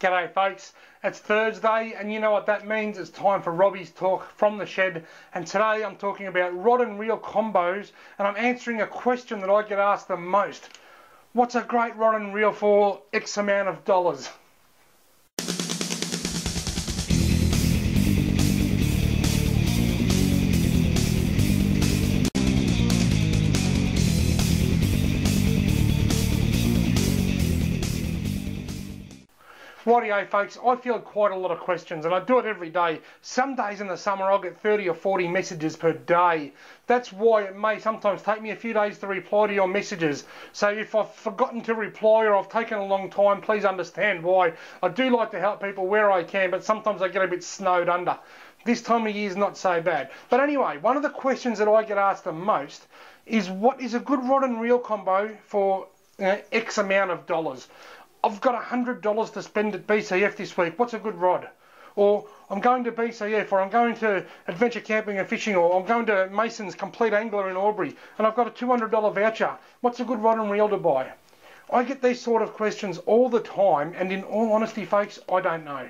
G'day folks, it's Thursday and you know what that means, it's time for Robbie's Talk from the Shed, and today I'm talking about rod and reel combos and I'm answering a question that I get asked the most. What's a great rod and reel for X amount of dollars? Rightio folks, I field quite a lot of questions and I do it every day. Some days in the summer I'll get 30 or 40 messages per day. That's why it may sometimes take me a few days to reply to your messages. So if I've forgotten to reply or I've taken a long time, please understand why. I do like to help people where I can, but sometimes I get a bit snowed under. This time of year is not so bad. But anyway, one of the questions that I get asked the most is what is a good rod and reel combo for X amount of dollars? I've got $100 to spend at BCF this week. What's a good rod? Or I'm going to BCF, or I'm going to Adventure Camping and Fishing, or I'm going to Mason's Complete Angler in Albury, and I've got a $200 voucher. What's a good rod and reel to buy? I get these sort of questions all the time, and in all honesty, folks, I don't know.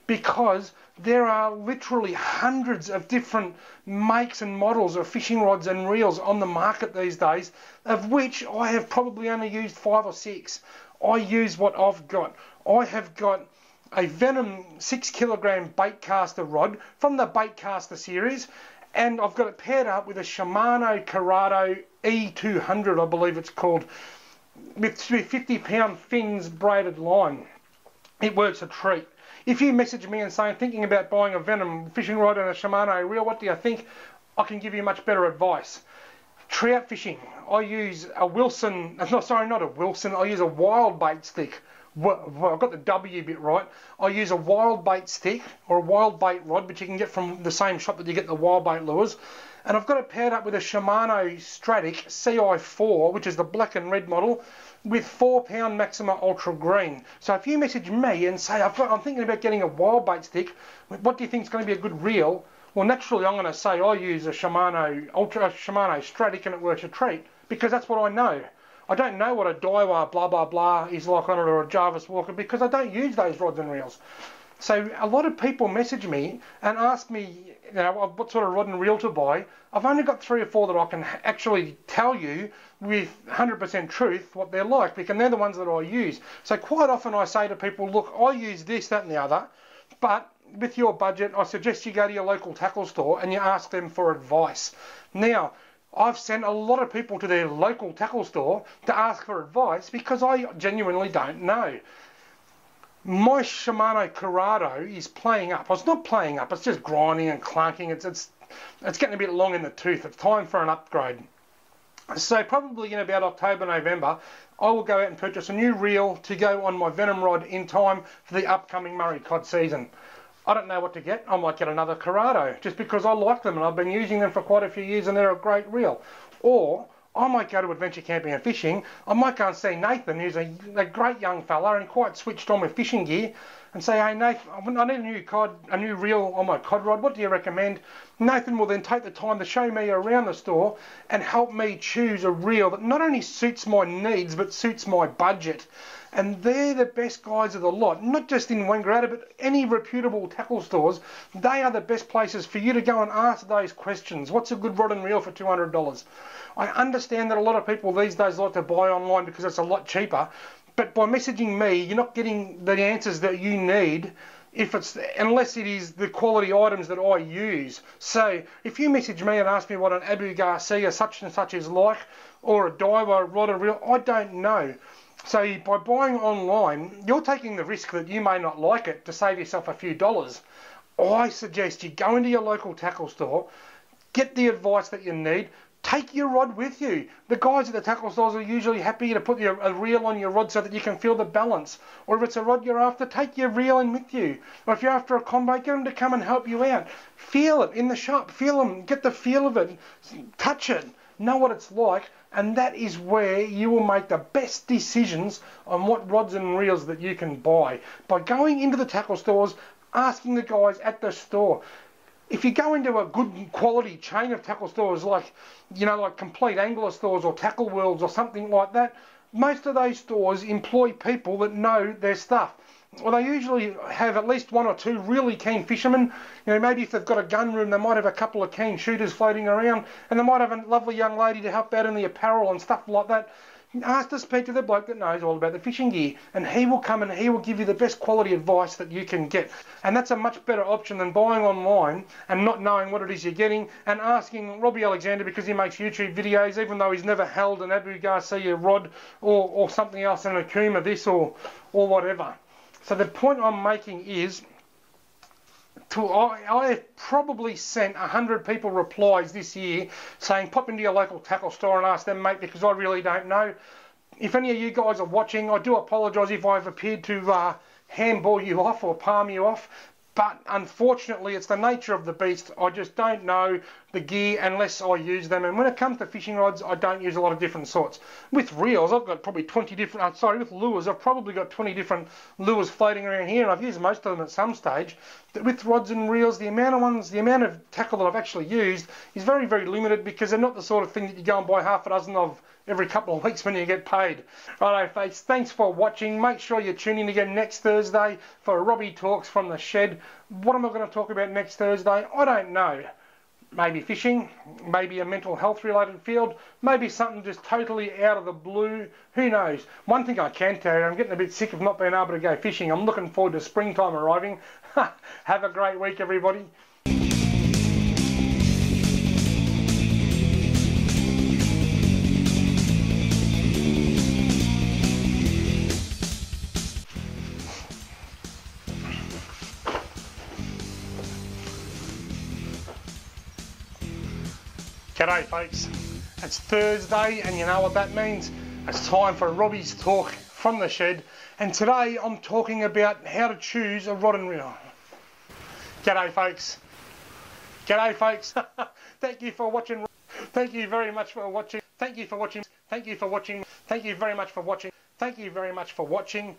Because there are literally hundreds of different makes and models of fishing rods and reels on the market these days, of which I have probably only used 5 or 6. I use what I've got. I have got a Venom 6 kilogram bait caster rod from the Bait Caster series, and I've got it paired up with a Shimano Curado E200, I believe it's called, with 50-pound fins braided line. It works a treat. If you message me and say I'm thinking about buying a Venom fishing rod and a Shimano reel, what do you think? I can give you much better advice. Trout fishing, I use a Wilson, no sorry, not a Wilson, I use a wild bait stick. Well, I've got the W bit right. I use a wild bait stick or a wild bait rod, which you can get from the same shop that you get the wild bait lures. And I've got it paired up with a Shimano Stratic CI4, which is the black and red model, with 4-pound Maxima Ultra Green. So if you message me and say, I'm thinking about getting a wild bait stick, what do you think is going to be a good reel? Well, naturally, I'm going to say I use a Shimano Stratic and it works a treat, because that's what I know. I don't know what a Daiwa blah blah blah is like on it, or a Jarvis Walker, because I don't use those rods and reels. So a lot of people message me and ask me, you know, what sort of rod and reel to buy. I've only got 3 or 4 that I can actually tell you with 100% truth what they're like, because they're the ones that I use. So quite often I say to people, look, I use this, that and the other, but with your budget, I suggest you go to your local tackle store and you ask them for advice. Now, I've sent a lot of people to their local tackle store to ask for advice because I genuinely don't know. My Shimano Curado is playing up. Well, it's not playing up, it's just grinding and clunking. It's getting a bit long in the tooth. It's time for an upgrade. So probably in about October, November, I will go out and purchase a new reel to go on my Venom rod in time for the upcoming Murray Cod season. I don't know what to get. I might get another Curado just because I like them and I've been using them for quite a few years and they're a great reel. Or I might go to Adventure Camping and Fishing. I might go and see Nathan, who's a great young fella and quite switched on with fishing gear, and say, hey Nathan, I need a new reel on my cod rod. What do you recommend? Nathan will then take the time to show me around the store and help me choose a reel that not only suits my needs but suits my budget. And they're the best guys of the lot, not just in Wangaratta, but any reputable tackle stores. They are the best places for you to go and ask those questions. What's a good rod and reel for $200? I understand that a lot of people these days like to buy online because it's a lot cheaper, but by messaging me, you're not getting the answers that you need unless it is the quality items that I use. So if you message me and ask me what an Abu Garcia such and such is like, or a Daiwa rod and reel, I don't know. So by buying online, you're taking the risk that you may not like it to save yourself a few dollars. I suggest you go into your local tackle store, get the advice that you need, take your rod with you. The guys at the tackle stores are usually happy to put a reel on your rod so that you can feel the balance. Or if it's a rod you're after, take your reel in with you. Or if you're after a combo, get them to come and help you out. Feel it in the shop, feel them, get the feel of it, touch it, know what it's like. And that is where you will make the best decisions on what rods and reels that you can buy. By going into the tackle stores, asking the guys at the store. If you go into a good quality chain of tackle stores like Complete Angler stores or Tackle Worlds or something like that, most of those stores employ people that know their stuff. Well, they usually have at least one or two really keen fishermen. You know, maybe if they've got a gun room, they might have a couple of keen shooters floating around, and they might have a lovely young lady to help out in the apparel and stuff like that. Ask to speak to the bloke that knows all about the fishing gear, and he will come and he will give you the best quality advice that you can get. And that's a much better option than buying online and not knowing what it is you're getting, and asking Robbie Alexander, because he makes YouTube videos, even though he's never held an Abu Garcia rod or something else, an Akuma this or whatever. So the point I'm making is, I have probably sent 100 people replies this year saying pop into your local tackle store and ask them, mate, because I really don't know. If any of you guys are watching, I do apologise if I've appeared to handball you off or palm you off. But unfortunately, it's the nature of the beast. I just don't know the gear unless I use them. And when it comes to fishing rods, I don't use a lot of different sorts. With reels, I've got probably 20 different, with lures, I've probably got 20 different lures floating around here. And I've used most of them at some stage. But with rods and reels, the amount of tackle that I've actually used is very, very limited, because they're not the sort of thing that you go and buy half a dozen of every couple of weeks when you get paid. Righto, folks, thanks for watching. Make sure you tune in again next Thursday for Robbie Talks from the Shed. What am I going to talk about next Thursday? I don't know. Maybe fishing, maybe a mental health related field, maybe something just totally out of the blue. Who knows? One thing I can tell you, I'm getting a bit sick of not being able to go fishing. I'm looking forward to springtime arriving. Have a great week, everybody. G'day folks, it's Thursday and you know what that means. It's time for Robbie's Talk from the Shed, and today I'm talking about how to choose a rod and reel. G'day folks. G'day folks. Thank you for watching. Thank you very much for watching. Thank you for watching. Thank you for watching. Thank you very much for watching. Thank you very much for watching.